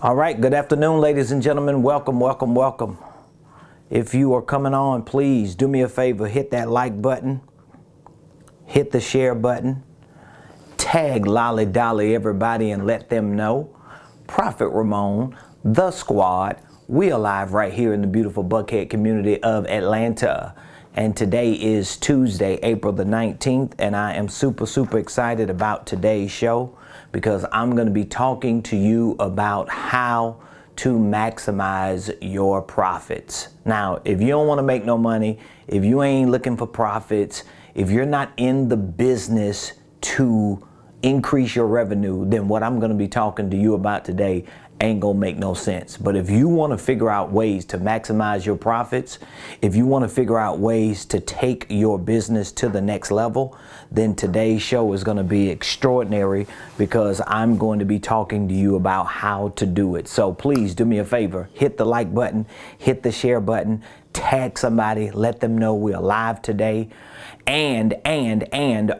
All right, good afternoon, ladies and gentlemen. Welcome, welcome, welcome. If you are coming on, please do me a favor, hit that like button, hit the share button, tag Lolly Dolly everybody and let them know. Prophet Ramon, the squad, we are live right here in the beautiful Buckhead community of Atlanta. And today is Tuesday, April the 19th, and I am super excited about today's show because I'm going to be talking to you about how to maximize your profits. Now, if you don't want to make no money, if you ain't looking for profits, if you're not in the business to increase your revenue, then what I'm going to be talking to you about today ain't gonna make no sense. But if you want to figure out ways to maximize your profits, if you want to figure out ways to take your business to the next level, then today's show is going to be extraordinary because I'm going to be talking to you about how to do it. So please do me a favor, hit the like button, hit the share button, tag somebody, let them know we're live today. And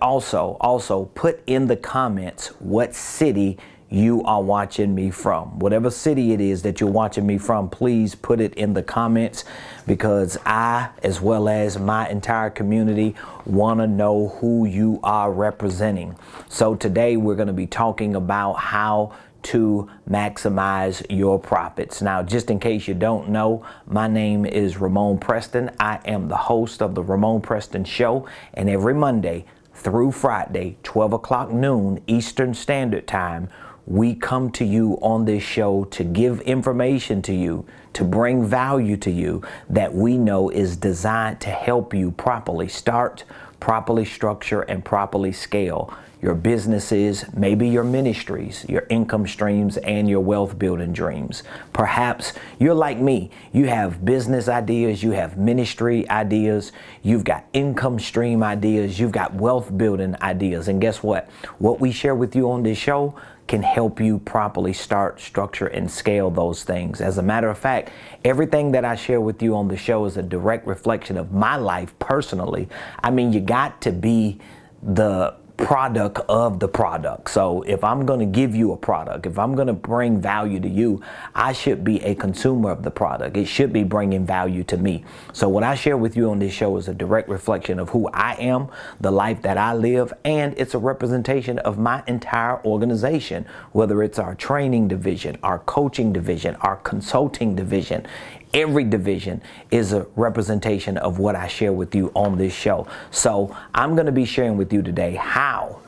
also put in the comments what city you are watching me from. Whatever city it is that you're watching me from, please put it in the comments because I, as well as my entire community, want to know who you are representing. So today we're going to be talking about how to maximize your profits. Now, just in case you don't know, my name is Ramon Preston. I am the host of the Ramon Preston Show, and every Monday through Friday, 12 o'clock noon Eastern Standard Time, we come to you on this show to give information to you, to bring value to you that we know is designed to help you properly start, properly structure, and properly scale your businesses, maybe your ministries, your income streams, and your wealth building dreams. Perhaps you're like me. You have business ideas, you have ministry ideas, you've got income stream ideas, you've got wealth building ideas. And guess what? What we share with you on this show can help you properly start, structure, and scale those things. As a matter of fact, everything that I share with you on the show is a direct reflection of my life personally. I mean, you got to be the product of the product. So if I'm going to give you a product, if I'm going to bring value to you, I should be a consumer of the product. It should be bringing value to me. So what I share with you on this show is a direct reflection of who I am, the life that I live, and it's a representation of my entire organization, whether it's our training division, our coaching division, our consulting division. Every division is a representation of what I share with you on this show. So I'm going to be sharing with you today how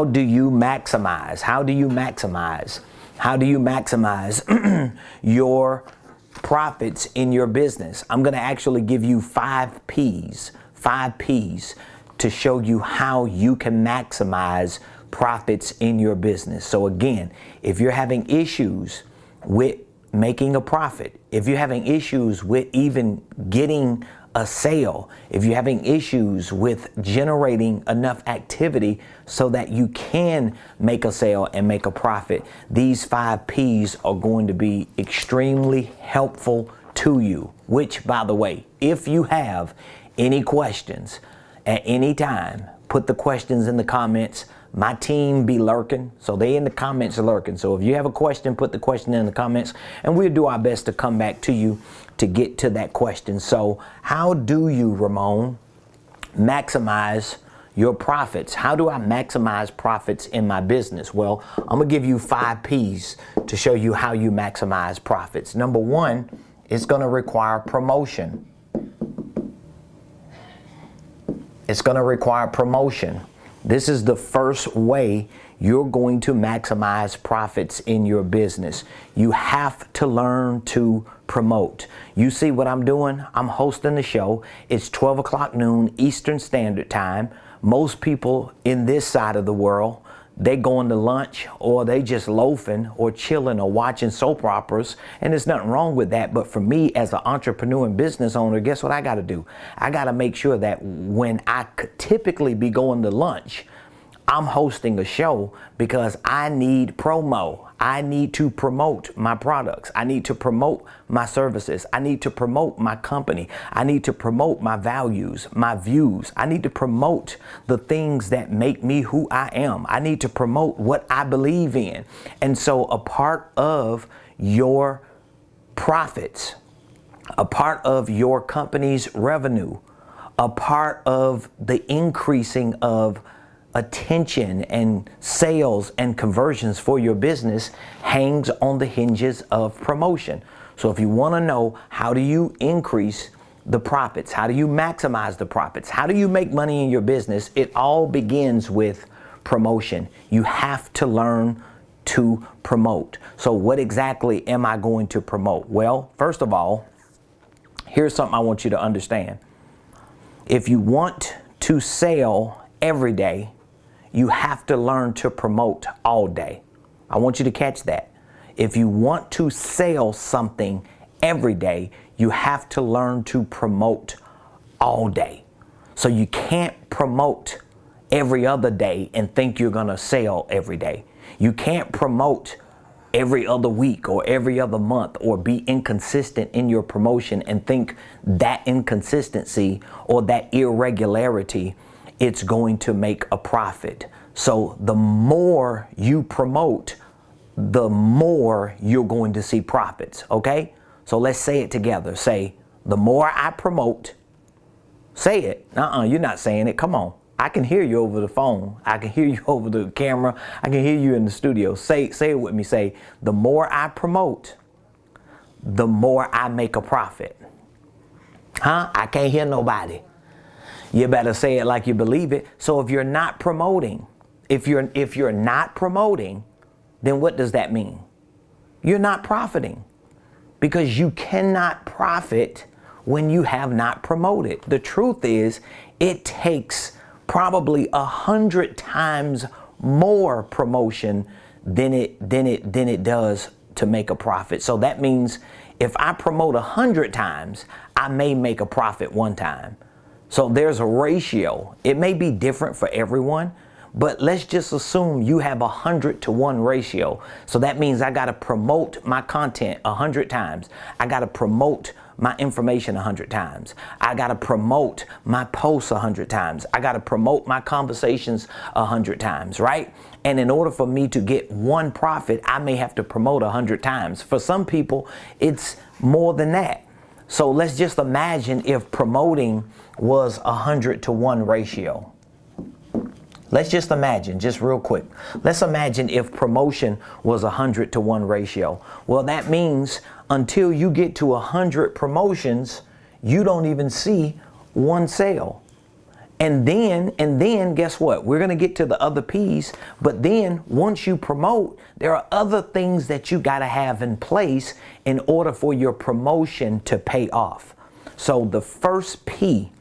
do you maximize your profits in your business. I'm going to actually give you five P's to show you how you can maximize profits in your business. So again, if you're having issues with making a profit, if you're having issues with even getting a sale, if you're having issues with generating enough activity so that you can make a sale and make a profit, these five P's are going to be extremely helpful to you. Which, by the way, if you have any questions at any time, put the questions in the comments. My team be lurking, so they in the comments lurking. So if you have a question, put the question in the comments, and we'll do our best to come back to you to get to that question. So how do you, Ramon, maximize your profits? How do I maximize profits in my business? Well, I'm going to give you five P's to show you how you maximize profits. Number one, it's going to require promotion. It's going to require promotion. This is the first way you're going to maximize profits in your business. You have to learn to promote. You see what I'm doing? I'm hosting the show. It's 12 o'clock noon Eastern Standard Time. Most people in this side of the world, they going to lunch or they just loafing or chilling or watching soap operas, and there's nothing wrong with that. But for me as an entrepreneur and business owner, guess what I got to do? I got to make sure that when I could typically be going to lunch, I'm hosting a show because I need promo. I need to promote my products. I need to promote my services. I need to promote my company. I need to promote my values, my views. I need to promote the things that make me who I am. I need to promote what I believe in. And so a part of your profits, a part of your company's revenue, a part of the increasing of attention and sales and conversions for your business hangs on the hinges of promotion. So if you want to know, how do you increase the profits? How do you maximize the profits? How do you make money in your business? It all begins with promotion. You have to learn to promote. So what exactly am I going to promote? Well, first of all, here's something I want you to understand. If you want to sell every day, you have to learn to promote all day. I want you to catch that. If you want to sell something every day, you have to learn to promote all day. So you can't promote every other day and think you're going to sell every day. You can't promote every other week or every other month or be inconsistent in your promotion and think that inconsistency or that irregularity, it's going to make a profit. So the more you promote, the more you're going to see profits. Okay? So let's say it together. Say, the more I promote, say it. You're not saying it. Come on. I can hear you over the phone. I can hear you over the camera. I can hear you in the studio. Say it with me. Say, the more I promote, the more I make a profit. I can't hear nobody. You better say it like you believe it. So if you're not promoting, if you're not promoting, then what does that mean? You're not profiting, because you cannot profit when you have not promoted. The truth is, it takes probably 100 times more promotion than it does to make a profit. So that means if I promote 100 times, I may make a profit one time. So there's a ratio. It may be different for everyone, but let's just assume you have 100-to-1 ratio. So that means I got to promote my content 100 times. I got to promote my information 100 times. I got to promote my posts 100 times. I got to promote my conversations 100 times, right? And in order for me to get one profit, I may have to promote 100 times. For some people, it's more than that. So let's just imagine if promoting was 100-to-1 ratio. Let's just imagine, just real quick. Let's imagine if promotion was 100-to-1 ratio. Well, that means until you get to 100 promotions, you don't even see one sale. And then guess what? We're going to get to the other P's. But then once you promote, there are other things that you got to have in place in order for your promotion to pay off. So the first P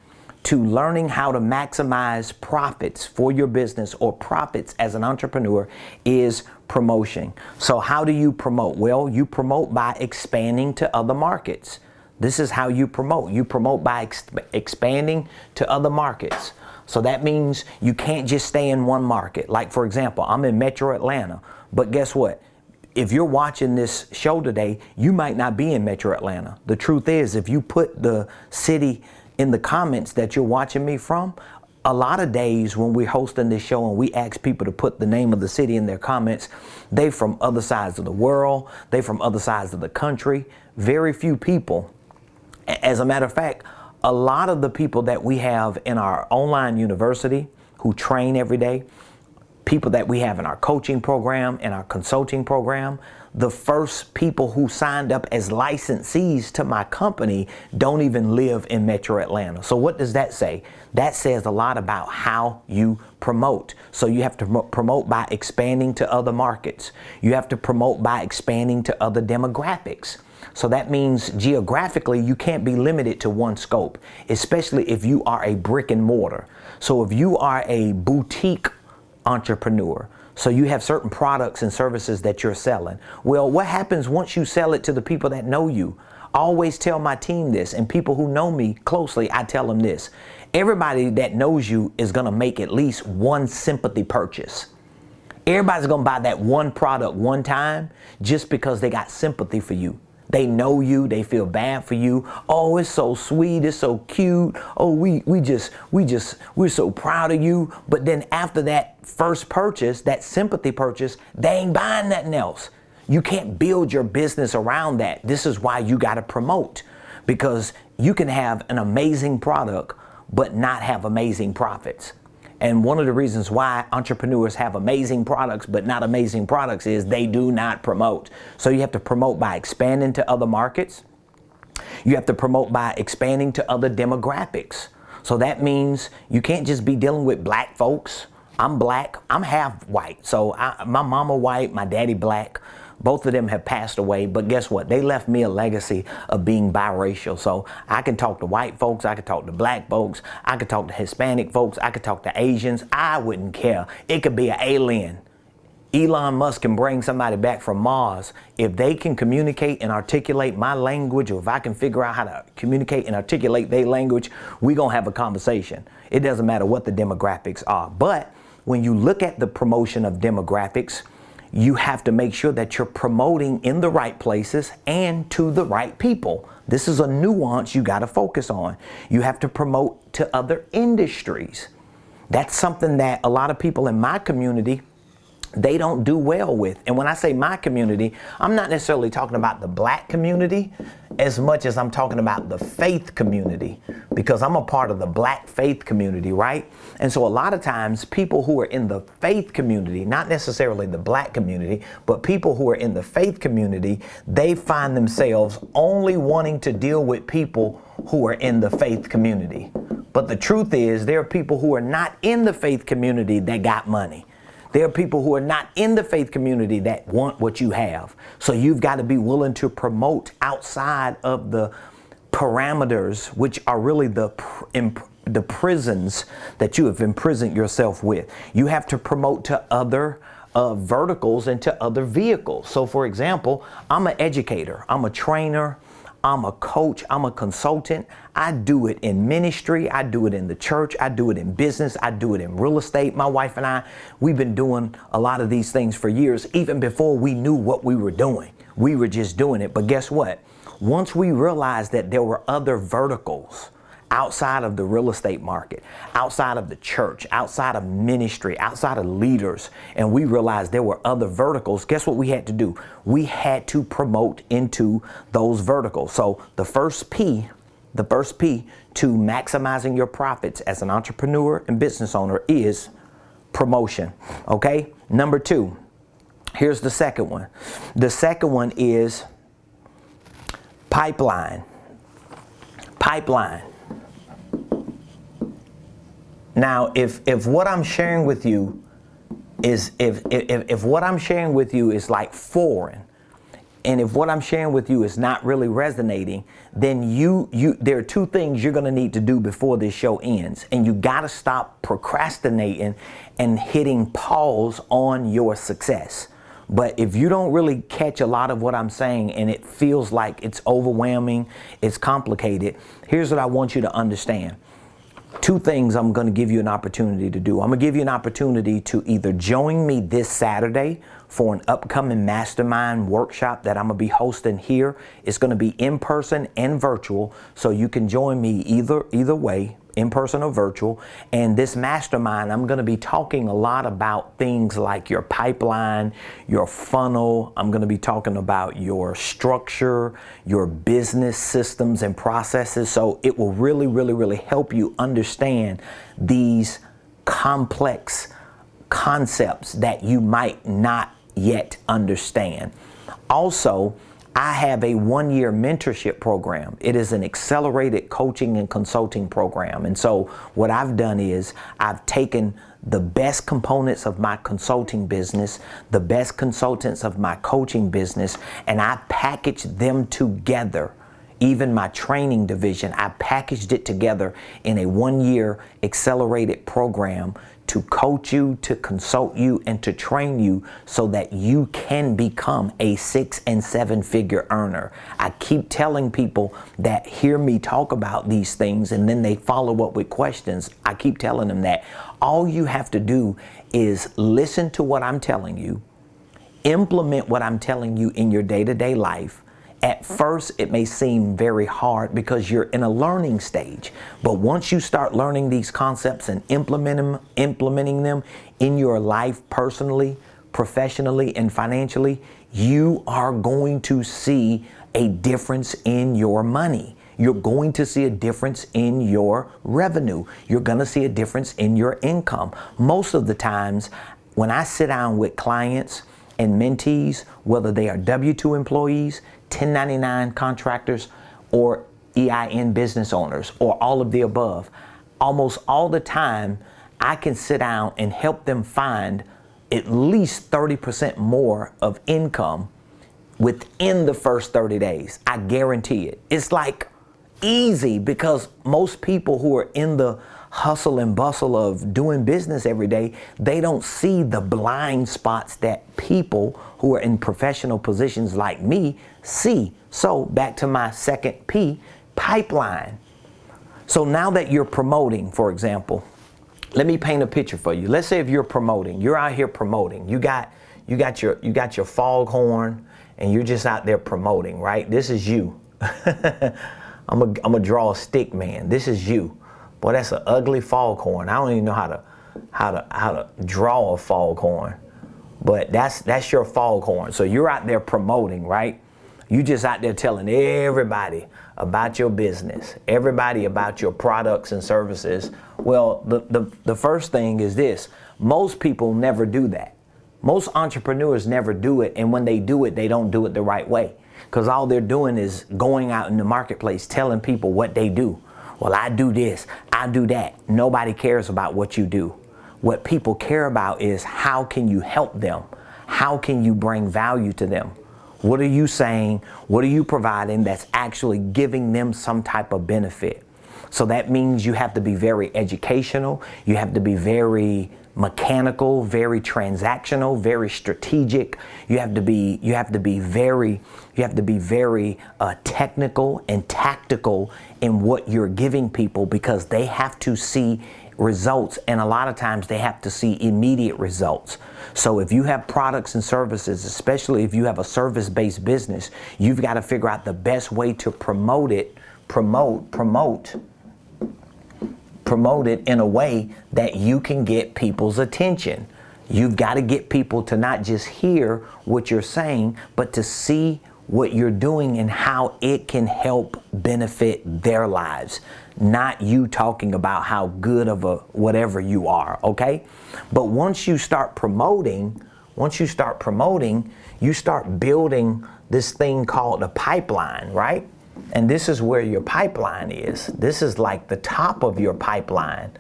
to learning how to maximize profits for your business or profits as an entrepreneur is promotion. So how do you promote? Well, you promote by expanding to other markets. This is how you promote. You promote by expanding to other markets. So that means you can't just stay in one market. Like, for example, I'm in Metro Atlanta, but guess what? If you're watching this show today, you might not be in Metro Atlanta. The truth is, if you put the city in the comments that you're watching me from, a lot of days when we're hosting this show and we ask people to put the name of the city in their comments, they from other sides of the world, they from other sides of the country. Very few people. As a matter of fact, a lot of the people that we have in our online university who train every day, people that we have in our coaching program and our consulting program, the first people who signed up as licensees to my company don't even live in Metro Atlanta. So what does that say? That says a lot about how you promote. So you have to promote by expanding to other markets. You have to promote by expanding to other demographics. So that means geographically, you can't be limited to one scope, especially if you are a brick and mortar. So if you are a boutique entrepreneur, so you have certain products and services that you're selling. Well, what happens once you sell it to the people that know you? I always tell my team this, and people who know me closely, I tell them this. Everybody that knows you is going to make at least one sympathy purchase. Everybody's going to buy that one product one time just because they got sympathy for you. They know you, they feel bad for you. Oh, it's so sweet, it's so cute. Oh, we're so proud of you. But then after that first purchase, that sympathy purchase, they ain't buying nothing else. You can't build your business around that. This is why you got to promote, because you can have an amazing product but not have amazing profits. And one of the reasons why entrepreneurs have amazing products but not amazing products is they do not promote. So you have to promote by expanding to other markets. You have to promote by expanding to other demographics. So that means you can't just be dealing with black folks. I'm black, I'm half white. So my mama white, my daddy black. Both of them have passed away, but guess what? They left me a legacy of being biracial. So I can talk to white folks, I can talk to black folks, I can talk to Hispanic folks, I can talk to Asians. I wouldn't care. It could be an alien. Elon Musk can bring somebody back from Mars. If they can communicate and articulate my language, or if I can figure out how to communicate and articulate their language, we're gonna have a conversation. It doesn't matter what the demographics are. But when you look at the promotion of demographics, you have to make sure that you're promoting in the right places and to the right people. This is a nuance you got to focus on. You have to promote to other industries. That's something that a lot of people in my community, they don't do well with. And when I say my community, I'm not necessarily talking about the black community as much as I'm talking about the faith community, because I'm a part of the black faith community, right? And so a lot of times people who are in the faith community, not necessarily the black community, but people who are in the faith community, they find themselves only wanting to deal with people who are in the faith community. But the truth is, there are people who are not in the faith community that got money. There are people who are not in the faith community that want what you have. So you've got to be willing to promote outside of the parameters, which are really the prisons that you have imprisoned yourself with. You have to promote to other verticals and to other vehicles. So for example, I'm an educator, I'm a trainer, I'm a coach, I'm a consultant. I do it in ministry, I do it in the church, I do it in business, I do it in real estate. My wife and I, we've been doing a lot of these things for years, even before we knew what we were doing. We were just doing it. But guess what? Once we realized that there were other verticals outside of the real estate market, outside of the church, outside of ministry, outside of leaders, and we realized there were other verticals, guess what we had to do? We had to promote into those verticals. So the first P to maximizing your profits as an entrepreneur and business owner is promotion, okay? Number 2, here's the second one. The second one is pipeline. Pipeline. Now, if what I'm sharing with you is, if what I'm sharing with you is like foreign, and if what I'm sharing with you is not really resonating, then there are 2 things you're going to need to do before this show ends. And you got to stop procrastinating and hitting pause on your success. But if you don't really catch a lot of what I'm saying and it feels like it's overwhelming, it's complicated, here's what I want you to understand. 2 things I'm going to give you an opportunity to do. I'm going to give you an opportunity to either join me this Saturday for an upcoming mastermind workshop that I'm going to be hosting here. It's going to be in person and virtual, so you can join me either way, in person or virtual. And this mastermind, I'm going to be talking a lot about things like your pipeline, your funnel. I'm going to be talking about your structure, your business systems and processes. So it will really, really, really help you understand these complex concepts that you might not yet understand. Also, I have a 1-year mentorship program. It is an accelerated coaching and consulting program. And so what I've done is I've taken the best components of my consulting business, the best consultants of my coaching business, and I packaged them together even my training division. I packaged it together in a 1-year accelerated program to coach you, to consult you, and to train you so that you can become a 6- and 7-figure earner. I keep telling people that hear me talk about these things and then they follow up with questions. I keep telling them that all you have to do is listen to what I'm telling you, implement what I'm telling you in your day-to-day life. At first, it may seem very hard because you're in a learning stage. But once you start learning these concepts and implementing them in your life personally, professionally, and financially, you are going to see a difference in your money. You're going to see a difference in your revenue. You're going to see a difference in your income. Most of the times, when I sit down with clients and mentees, whether they are W-2 employees, 1099 contractors, or EIN business owners, or all of the above, almost all the time, I can sit down and help them find at least 30% more of income within the first 30 days. I guarantee it. It's like easy because most people who are in the hustle and bustle of doing business every day, they don't see the blind spots that people who are in professional positions like me see. So back to my second P, pipeline. So now that you're promoting, for example, let me paint a picture for you. Let's say if you're promoting, you're out here promoting, you got your foghorn and you're just out there promoting, right? This is you. I'm gonna draw a stick man. This is you. Boy, that's an ugly foghorn. I don't even know how to draw a foghorn, but that's your foghorn. So you're out there promoting, right? You just out there telling everybody about your business, everybody about your products and services. Well, the first thing is this: most people never do that. Most entrepreneurs never do it, and when they do it, they don't do it the right way, because all they're doing is going out in the marketplace telling people what they do. Well, I do this, I do that. Nobody cares about what you do. What people care about is how can you help them? How can you bring value to them? What are you saying? What are you providing that's actually giving them some type of benefit? So that means you have to be very educational. You have to be very mechanical, very transactional, very strategic. You have to be very technical and tactical in what you're giving people, because they have to see results, and a lot of times they have to see immediate results. So if you have products and services, especially if you have a service-based business, you've got to figure out the best way to promote it in a way that you can get people's attention. You've got to get people to not just hear what you're saying, but to see what you're doing and how it can help benefit their lives. Not you talking about how good of a whatever you are, okay? But once you start promoting, you start building this thing called a pipeline, right? And this is where your pipeline is. This is like the top of your pipeline.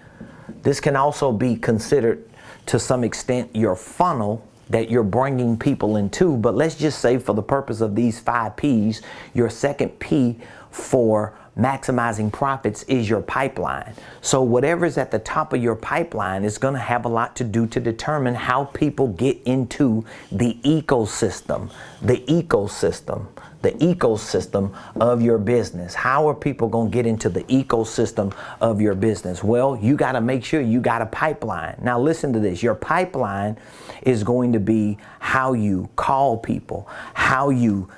This can also be considered to some extent your funnel that you're bringing people into. But let's just say, for the purpose of these 5 P's, your second P for maximizing profits is your pipeline. So whatever's at the top of your pipeline is going to have a lot to do to determine how people get into the ecosystem of your business. How are people going to get into the ecosystem of your business? Well, you got to make sure you got a pipeline. Now listen to this. Your pipeline is going to be how you call people, how you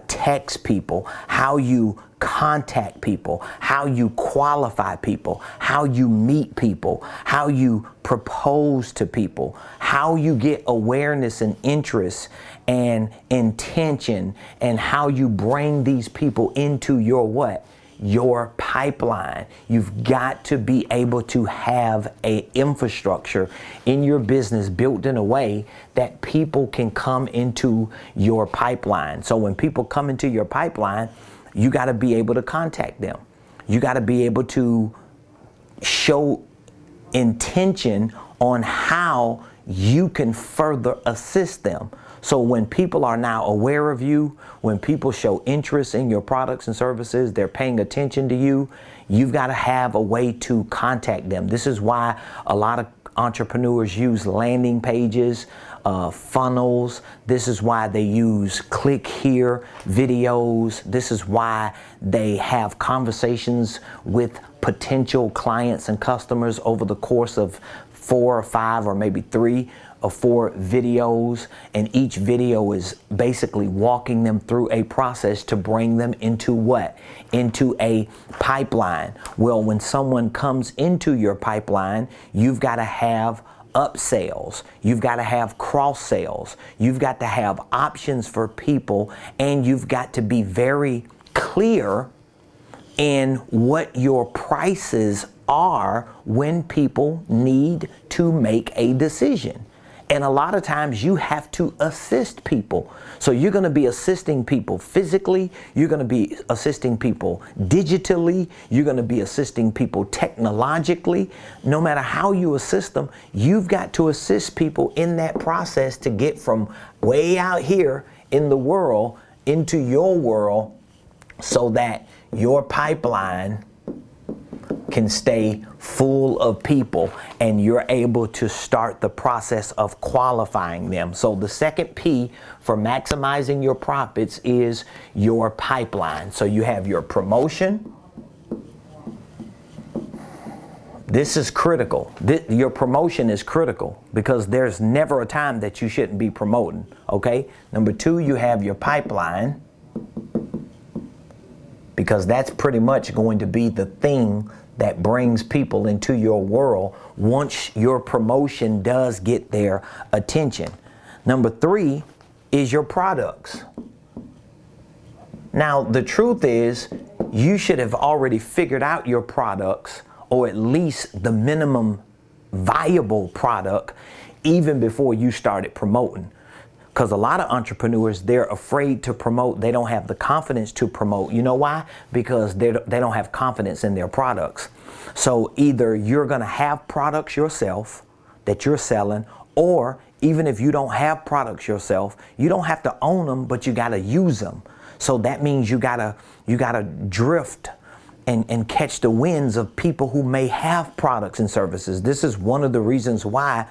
text people, how you contact people, how you qualify people, how you meet people, how you propose to people, how you get awareness and interest and intention, and how you bring these people into your what? Your pipeline. You've got to be able to have an infrastructure in your business built in a way that people can come into your pipeline. So when people come into your pipeline, you got to be able to contact them. You got to be able to show intention on how you can further assist them. So when people are now aware of you, when people show interest in your products and services, they're paying attention to you, you've got to have a way to contact them. This is why a lot of entrepreneurs use landing pages, funnels. This is why they use click here videos. This is why they have conversations with potential clients and customers over the course of 4 or 5 or maybe 3 or 4 videos, and each video is basically walking them through a process to bring them into what? Into a pipeline. Well, when someone comes into your pipeline, you've got to have upsells, you've got to have cross sales, you've got to have options for people, and you've got to be very clear in what your prices are when people need to make a decision. And a lot of times you have to assist people. So you're going to be assisting people physically, you're going to be assisting people digitally, you're going to be assisting people technologically. No matter how you assist them, you've got to assist people in that process to get from way out here in the world into your world, so that your pipeline can stay full of people and you're able to start the process of qualifying them. So the second P for maximizing your profits is your pipeline. So you have your promotion. This is critical. Your promotion is critical because there's never a time that you shouldn't be promoting. Okay. Number 2, you have your pipeline, because that's pretty much going to be the thing that brings people into your world once your promotion does get their attention. Number 3 is your products. Now, the truth is, you should have already figured out your products, or at least the minimum viable product, even before you started promoting. Because a lot of entrepreneurs, they're afraid to promote. They don't have the confidence to promote. You know why? Because they don't have confidence in their products. So either you're going to have products yourself that you're selling, or even if you don't have products yourself, you don't have to own them, but you got to use them. So that means you gotta drift and catch the winds of people who may have products and services. This is one of the reasons why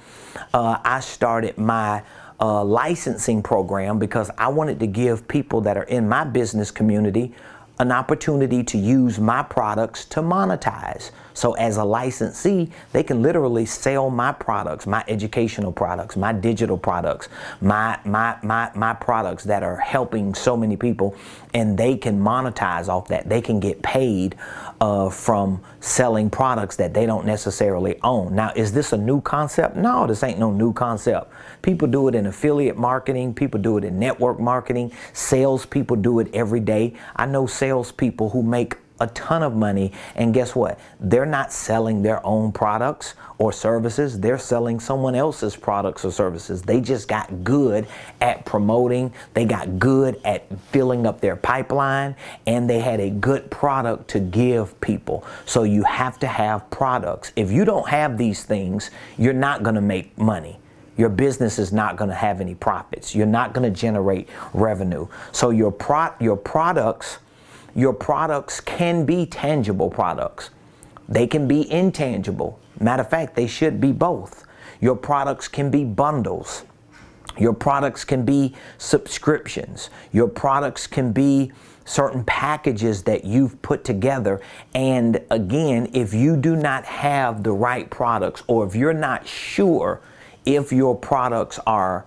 I started my licensing program, because I wanted to give people that are in my business community an opportunity to use my products to monetize. So as a licensee, they can literally sell my products, my educational products, my digital products, my products that are helping so many people, and they can monetize off that. They can get paid from selling products that they don't necessarily own. Now, is this a new concept? No, this ain't no new concept. People do it in affiliate marketing. People do it in network marketing. Salespeople do it every day. I know salespeople who make a ton of money, and guess what? They're not selling their own products or services. They're selling someone else's products or services. They just got good at promoting. They got good at filling up their pipeline, and they had a good product to give people. So you have to have products. If you don't have these things, you're not going to make money. Your business is not going to have any profits. You're not going to generate revenue. So your products can be tangible products. They can be intangible. Matter of fact, they should be both. Your products can be bundles. Your products can be subscriptions. Your products can be certain packages that you've put together. And again, if you do not have the right products, or if you're not sure if your products are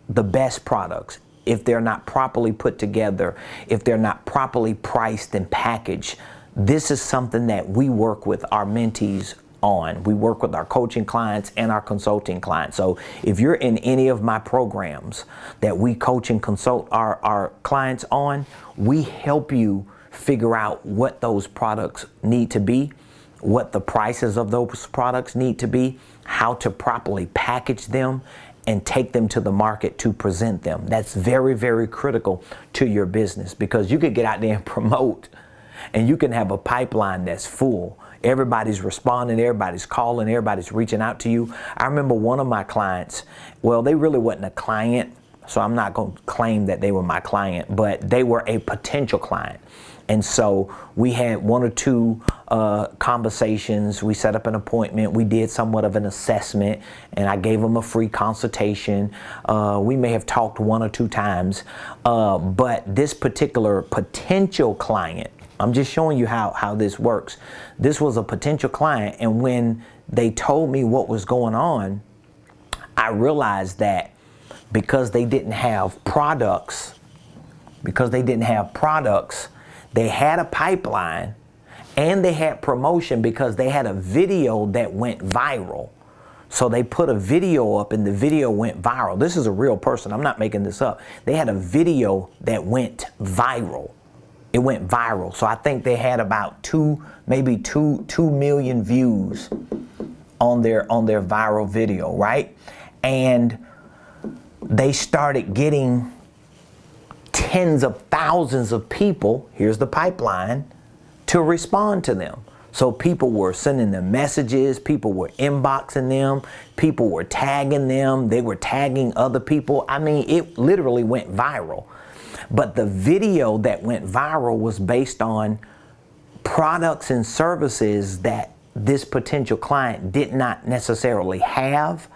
the best products, if they're not properly put together, if they're not properly priced and packaged, this is something that we work with our mentees on. We work with our coaching clients and our consulting clients. So if you're in any of my programs that we coach and consult our clients on, we help you figure out what those products need to be, what the prices of those products need to be, how to properly package them, and take them to the market to present them. That's very, very critical to your business, because you could get out there and promote, and you can have a pipeline that's full. Everybody's responding, everybody's calling, everybody's reaching out to you. I remember one of my clients, well, they really wasn't a client, so I'm not going to claim that they were my client, but they were a potential client. And so we had one or two conversations. We set up an appointment. We did somewhat of an assessment, and I gave them a free consultation. We may have talked one or two times, but this particular potential client, I'm just showing you how this works. This was a potential client, and when they told me what was going on, I realized that because they didn't have products, they had a pipeline and they had promotion because they had a video that went viral. So they put a video up and the video went viral. This is a real person. I'm not making this up. They had a video that went viral. It went viral. So I think they had about maybe 2 million views on their viral video, right? And they started getting tens of thousands of people, here's the pipeline, to respond to them. So people were sending them messages, people were inboxing them, people were tagging them, they were tagging other people. I mean, it literally went viral. But the video that went viral was based on products and services that this potential client did not necessarily have,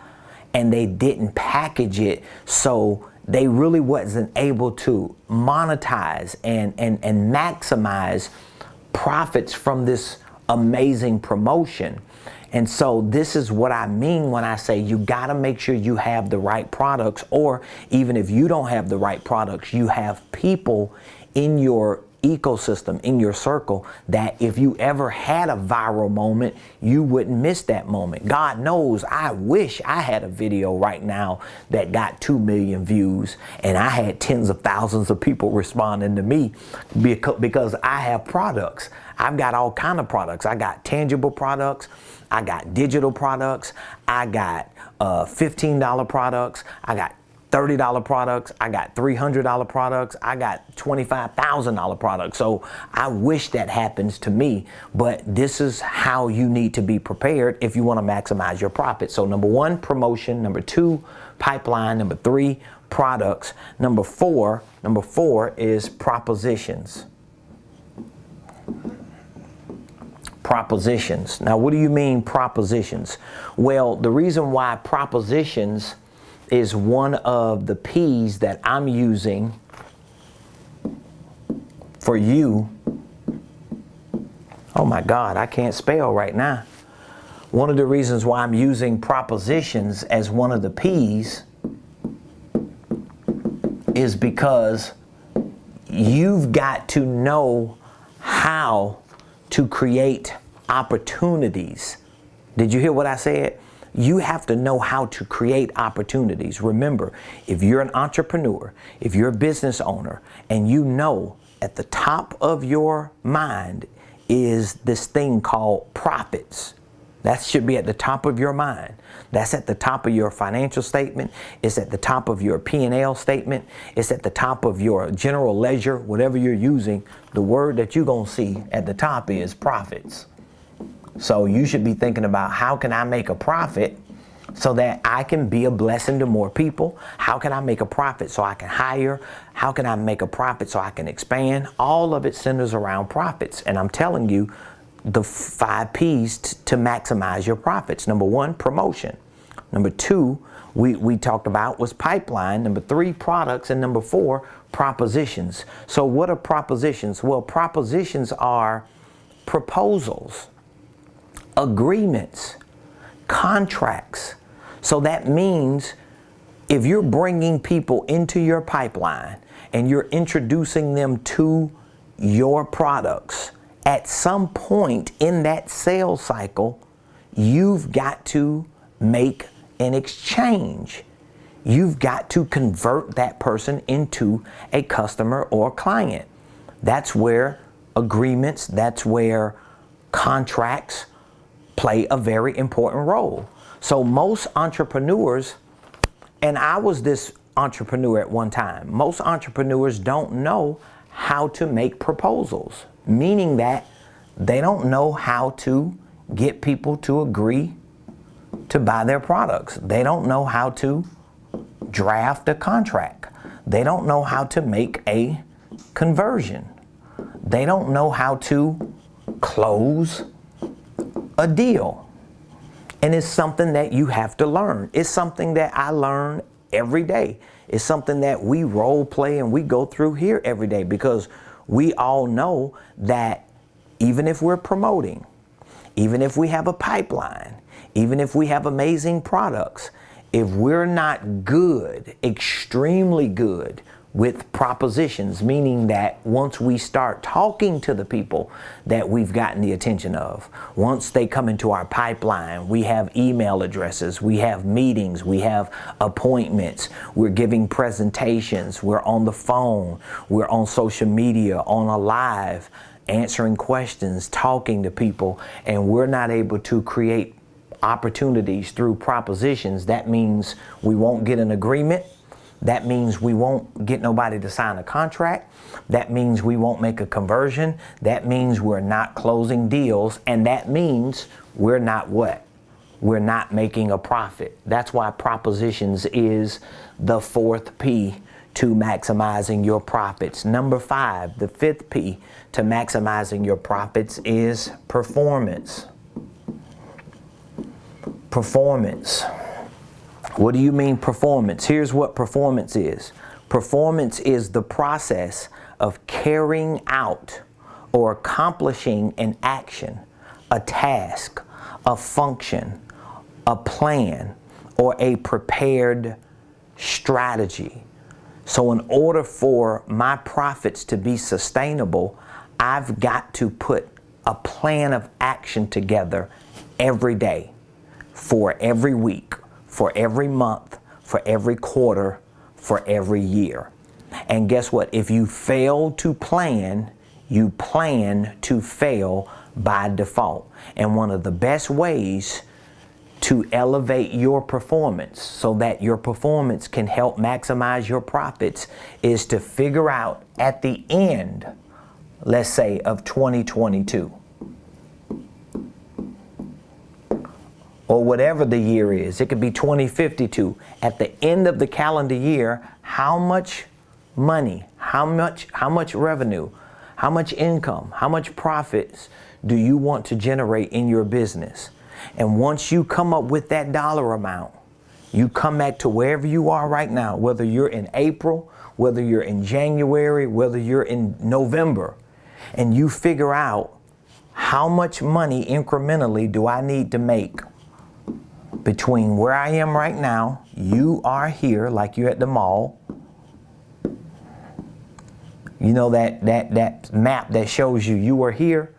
and they didn't package it, so they really wasn't able to monetize and maximize profits from this amazing promotion. And so this is what I mean when I say you got to make sure you have the right products, or even if you don't have the right products, you have people in your ecosystem, in your circle, that if you ever had a viral moment, you wouldn't miss that moment. God knows, I wish I had a video right now that got 2 million views and I had tens of thousands of people responding to me because I have products. I've got all kind of products. I got tangible products. I got digital products. I got $15 products. I got $30 products. I got $300 products. I got $25,000 products. So I wish that happens to me, but this is how you need to be prepared if you want to maximize your profit. So number 1, promotion. Number 2, pipeline. Number 3, products. Number four is propositions. Propositions. Now, what do you mean propositions? Well, the reason why propositions is one of the P's that I'm using for you. Oh my God, I can't spell right now. One of the reasons why I'm using propositions as one of the P's is because you've got to know how to create opportunities. Did you hear what I said? You have to know how to create opportunities. Remember, if you're an entrepreneur, if you're a business owner, and you know at the top of your mind is this thing called profits. That should be at the top of your mind. That's at the top of your financial statement. It's at the top of your P&L statement. It's at the top of your general ledger, whatever you're using. The word that you're going to see at the top is profits. So you should be thinking about, how can I make a profit so that I can be a blessing to more people? How can I make a profit so I can hire? How can I make a profit so I can expand? All of it centers around profits. And I'm telling you the 5 P's to maximize your profits. Number 1, promotion. Number 2, we talked about was pipeline. Number 3, products. And number 4, propositions. So what are propositions? Well, propositions are proposals, agreements, contracts. So that means if you're bringing people into your pipeline and you're introducing them to your products, at some point in that sales cycle, you've got to make an exchange. You've got to convert that person into a customer or client. That's where agreements, that's where contracts play a very important role. So most entrepreneurs, and I was this entrepreneur at one time, most entrepreneurs don't know how to make proposals, meaning that they don't know how to get people to agree to buy their products. They don't know how to draft a contract. They don't know how to make a conversion. They don't know how to close a deal. And it's something that you have to learn. It's something that I learn every day. It's something that we role play and we go through here every day, because we all know that even if we're promoting, even if we have a pipeline, even if we have amazing products, if we're not good, extremely good with propositions, meaning that once we start talking to the people that we've gotten the attention of, once they come into our pipeline, we have email addresses, we have meetings, we have appointments, we're giving presentations, we're on the phone, we're on social media, on a live, answering questions, talking to people, and we're not able to create opportunities through propositions. That means we won't get an agreement. That means we won't get nobody to sign a contract. That means we won't make a conversion. That means we're not closing deals. And that means we're not what? We're not making a profit. That's why propositions is the fourth P to maximizing your profits. Number 5, the fifth P to maximizing your profits is performance. Performance. What do you mean performance? Here's what performance is. Performance is the process of carrying out or accomplishing an action, a task, a function, a plan, or a prepared strategy. So in order for my profits to be sustainable, I've got to put a plan of action together every day, for every week, for every month, for every quarter, for every year. And guess what? If you fail to plan, you plan to fail by default. And one of the best ways to elevate your performance so that your performance can help maximize your profits is to figure out at the end, let's say, of 2022, or whatever the year is, it could be 2052. At the end of the calendar year, how much money, how much revenue, how much income, how much profits do you want to generate in your business? And once you come up with that dollar amount, you come back to wherever you are right now, whether you're in April, whether you're in January, whether you're in November, and you figure out how much money incrementally do I need to make between where I am right now, you are here, like you're at the mall. You know that map that shows you are here.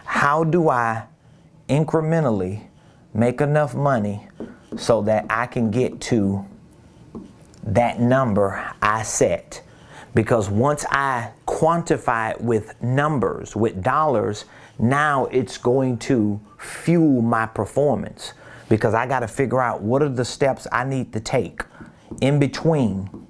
How do I incrementally make enough money so that I can get to that number I set? Because once I quantify it with numbers, with dollars, now it's going to fuel my performance. Because I got to figure out what are the steps I need to take in between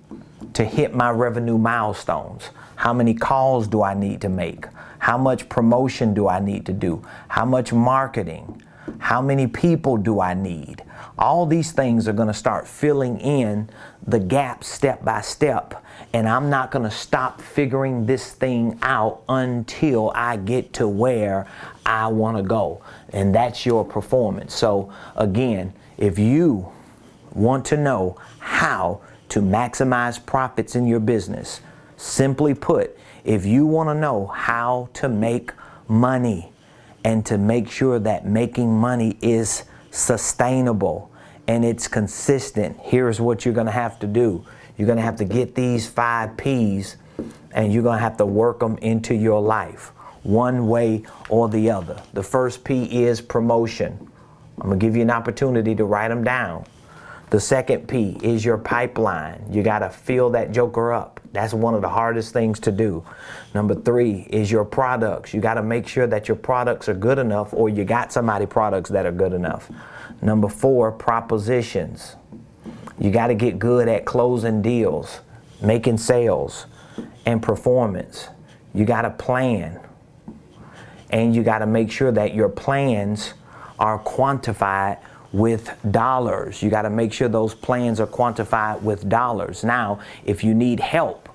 to hit my revenue milestones. How many calls do I need to make? How much promotion do I need to do? How much marketing? How many people do I need? All these things are going to start filling in the gaps step by step. And I'm not going to stop figuring this thing out until I get to where I want to go. And that's your performance. So again, if you want to know how to maximize profits in your business, simply put, if you want to know how to make money and to make sure that making money is sustainable and it's consistent, here's what you're going to have to do. You're going to have to get these 5 P's and you're going to have to work them into your life one way or the other. The first P is promotion. I'm going to give you an opportunity to write them down. The second P is your pipeline. You got to fill that joker up. That's one of the hardest things to do. Number 3 is your products. You got to make sure that your products are good enough, or you got somebody products that are good enough. Number 4, propositions. You got to get good at closing deals, making sales, and performance. You got to plan. And you got to make sure that your plans are quantified with dollars. You got to make sure those plans are quantified with dollars. Now, if you need help,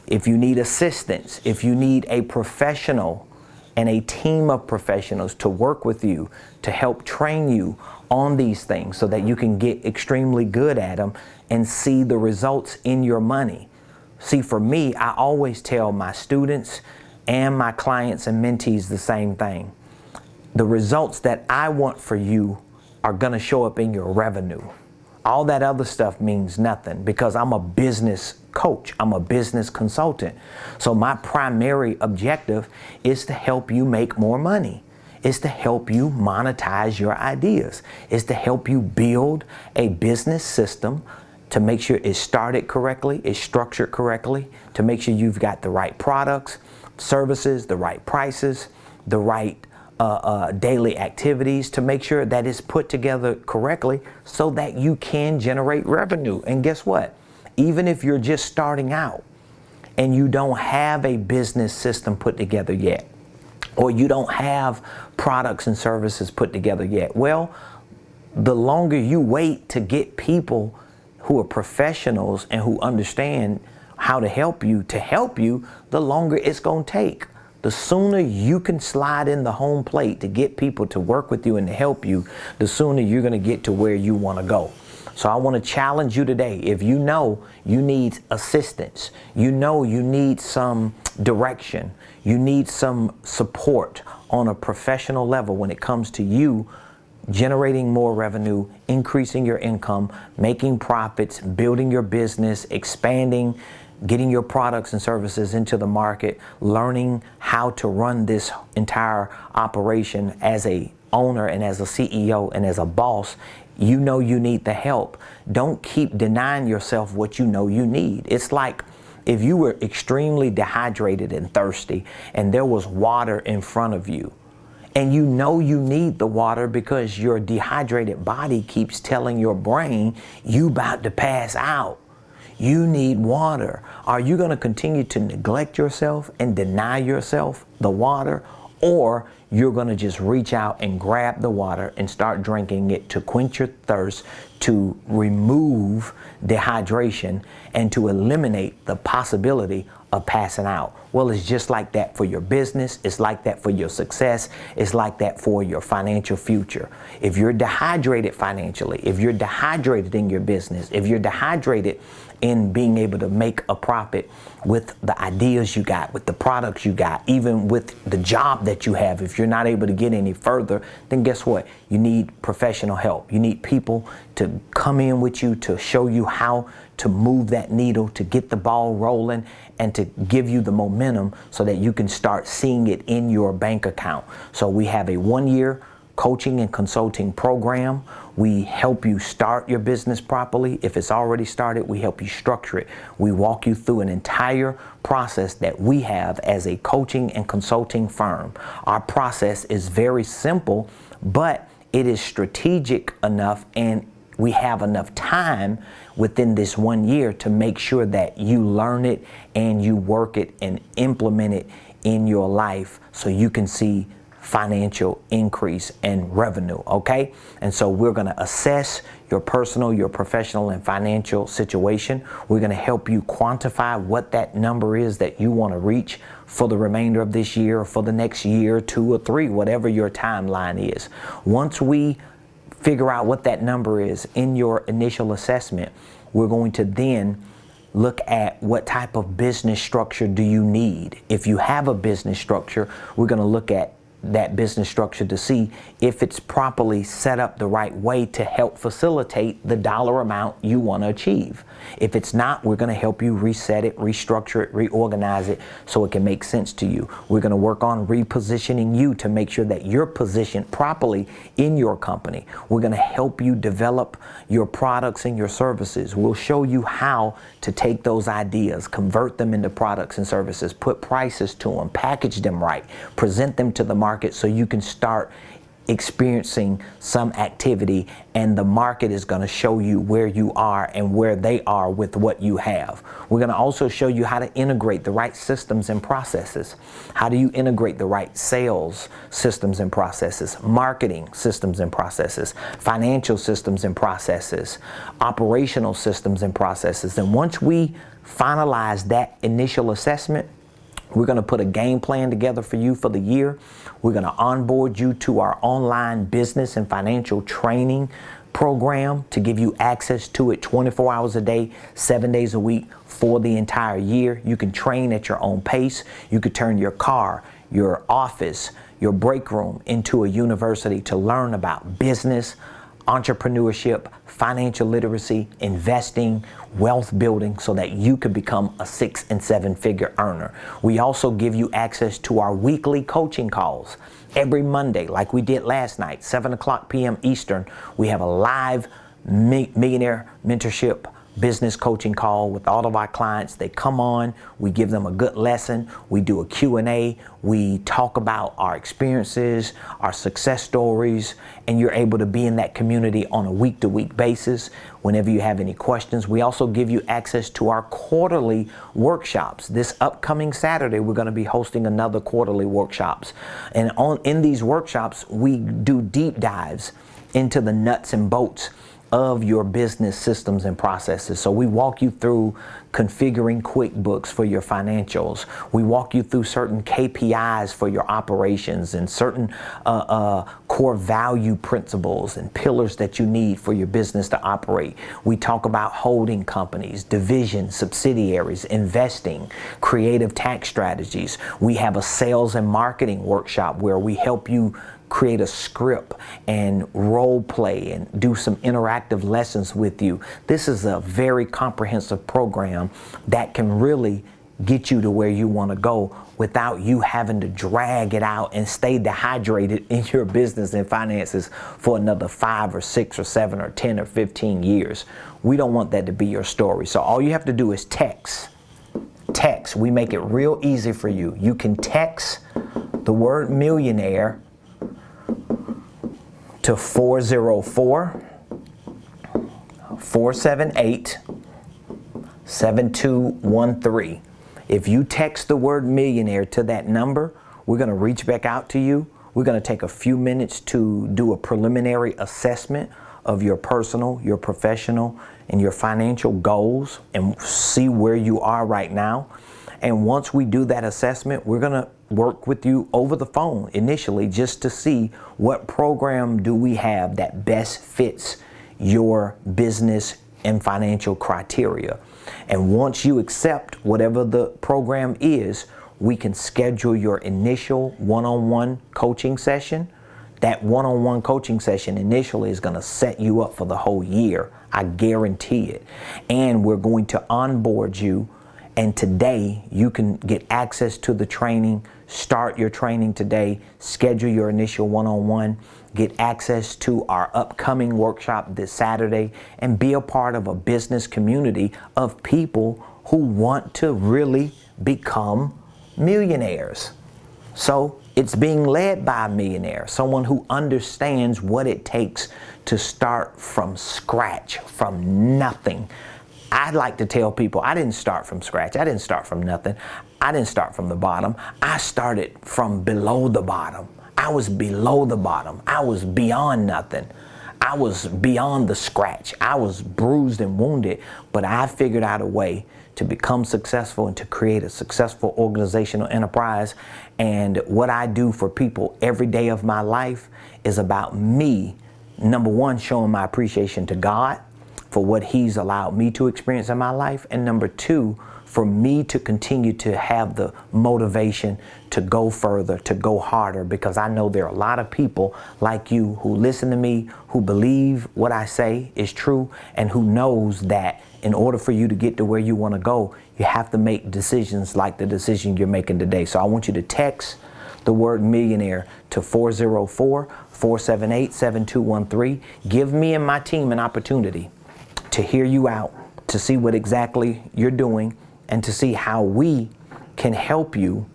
if you need assistance, if you need a professional and a team of professionals to work with you, to help train you on these things so that you can get extremely good at them and see the results in your money. See, for me, I always tell my students and my clients and mentees the same thing. The results that I want for you are going to show up in your revenue. All that other stuff means nothing because I'm a business coach. I'm a business consultant. So my primary objective is to help you make more money. It's to help you monetize your ideas. It's to help you build a business system to make sure it's started correctly, it's structured correctly, to make sure you've got the right products, services, the right prices, the right daily activities, to make sure that it's put together correctly so that you can generate revenue. And guess what? Even if you're just starting out and you don't have a business system put together yet, or you don't have products and services put together yet, well, the longer you wait to get people who are professionals and who understand how to help you, the longer it's going to take. The sooner you can slide in the home plate to get people to work with you and to help you, the sooner you're going to get to where you want to go. So I want to challenge you today. If you know you need assistance, you know you need some direction, you need some support on a professional level when it comes to you generating more revenue, increasing your income, making profits, building your business, expanding, getting your products and services into the market, learning how to run this entire operation as a owner and as a CEO and as a boss, you know you need the help. Don't keep denying yourself what you know you need. It's like if you were extremely dehydrated and thirsty and there was water in front of you, and you know you need the water because your dehydrated body keeps telling your brain you about to pass out. You need water. Are you going to continue to neglect yourself and deny yourself the water? Or you're going to just reach out and grab the water and start drinking it to quench your thirst, to remove dehydration, and to eliminate the possibility of passing out. Well, it's just like that for your business. It's like that for your success. It's like that for your financial future. If you're dehydrated financially, if you're dehydrated in your business, if you're dehydrated in being able to make a profit with the ideas you got, with the products you got, even with the job that you have, if you're not able to get any further, then guess what? You need professional help. You need people to come in with you to show you how to move that needle, to get the ball rolling, and to give you the momentum so that you can start seeing it in your bank account. So we have a 1-year coaching and consulting program. We help you start your business properly. If it's already started, we help you structure it. We walk you through an entire process that we have as a coaching and consulting firm. Our process is very simple, but it is strategic enough, and we have enough time within this 1 year to make sure that you learn it and you work it and implement it in your life so you can see financial increase and revenue, okay? And so we're going to assess your personal, your professional, and financial situation. We're going to help you quantify what that number is that you want to reach for the remainder of this year, or for the next year, 2 or 3, whatever your timeline is. Once we figure out what that number is in your initial assessment, we're going to then look at what type of business structure do you need. If you have a business structure, we're going to look at that business structure to see if it's properly set up the right way to help facilitate the dollar amount you want to achieve. If it's not, we're going to help you reset it, restructure it, reorganize it so it can make sense to you. We're going to work on repositioning you to make sure that you're positioned properly in your company. We're going to help you develop your products and your services. We'll show you how to take those ideas, convert them into products and services, put prices to them, package them right, present them to the market so you can start experiencing some activity, and the market is going to show you where you are and where they are with what you have. We're going to also show you how to integrate the right systems and processes. How do you integrate the right sales systems and processes, marketing systems and processes, financial systems and processes, operational systems and processes. And once we finalize that initial assessment, we're going to put a game plan together for you for the year. We're going to onboard you to our online business and financial training program to give you access to it 24 hours a day, 7 days a week for the entire year. You can train at your own pace. You could turn your car, your office, your break room into a university to learn about business, entrepreneurship, financial literacy, investing, wealth building, so that you could become a 6- and 7-figure earner. We also give you access to our weekly coaching calls. Every Monday, like we did last night, 7 p.m. Eastern, we have a live Millionaire Mentorship business coaching call with all of our clients. They come on, we give them a good lesson, we do a Q&A, we talk about our experiences, our success stories, and you're able to be in that community on a week-to-week basis whenever you have any questions. We also give you access to our quarterly workshops. This upcoming Saturday, we're going to be hosting another quarterly workshops. And in these workshops, we do deep dives into the nuts and bolts of your business systems and processes. So we walk you through configuring QuickBooks for your financials. We walk you through certain KPIs for your operations and certain core value principles and pillars that you need for your business to operate. We talk about holding companies, divisions, subsidiaries, investing, creative tax strategies. We have a sales and marketing workshop where we help you create a script and role play and do some interactive lessons with you. This is a very comprehensive program that can really get you to where you want to go without you having to drag it out and stay dehydrated in your business and finances for another 5 or 6 or 7 or 10 or 15 years. We don't want that to be your story. So all you have to do is text. Text. We make it real easy for you. You can text the word millionaire to 404-478-7213. If you text the word millionaire to that number, we're going to reach back out to you. We're going to take a few minutes to do a preliminary assessment of your personal, your professional, and your financial goals and see where you are right now. And once we do that assessment, we're going to work with you over the phone initially just to see what program do we have that best fits your business and financial criteria. And once you accept whatever the program is, we can schedule your initial one-on-one coaching session. That one-on-one coaching session initially is going to set you up for the whole year. I guarantee it. And we're going to onboard you. And today you can get access to the training, start your training today, schedule your initial one-on-one, get access to our upcoming workshop this Saturday, and be a part of a business community of people who want to really become millionaires. So it's being led by a millionaire, someone who understands what it takes to start from scratch, from nothing. I'd like to tell people I didn't start from scratch. I didn't start from nothing. I didn't start from the bottom. I started from below the bottom. I was below the bottom. I was beyond nothing. I was beyond the scratch. I was bruised and wounded, but I figured out a way to become successful and to create a successful organizational enterprise. And what I do for people every day of my life is about me, number one, showing my appreciation to God for what He's allowed me to experience in my life, and number two, for me to continue to have the motivation to go further, to go harder, because I know there are a lot of people like you who listen to me, who believe what I say is true, and who knows that in order for you to get to where you want to go, you have to make decisions like the decision you're making today. So I want you to text the word millionaire to 404-478-7213. Give me and my team an opportunity to hear you out, to see what exactly you're doing, and to see how we can help you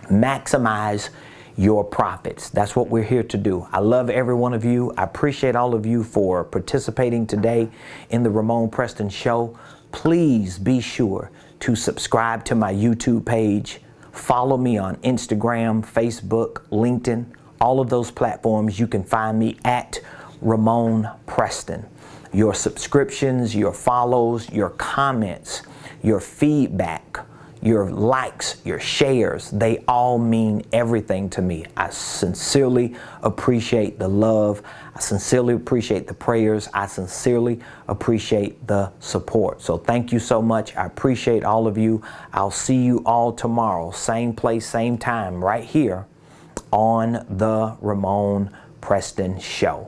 maximize your profits. That's what we're here to do. I love every one of you. I appreciate all of you for participating today in the Ramon Preston Show. Please be sure to subscribe to my YouTube page. Follow me on Instagram, Facebook, LinkedIn, all of those platforms. You can find me at Ramon Preston. Your subscriptions, your follows, your comments, your feedback, your likes, your shares, they all mean everything to me. I sincerely appreciate the love. I sincerely appreciate the prayers. I sincerely appreciate the support. So thank you so much. I appreciate all of you. I'll see you all tomorrow, same place, same time, right here on the Ramon Preston Show.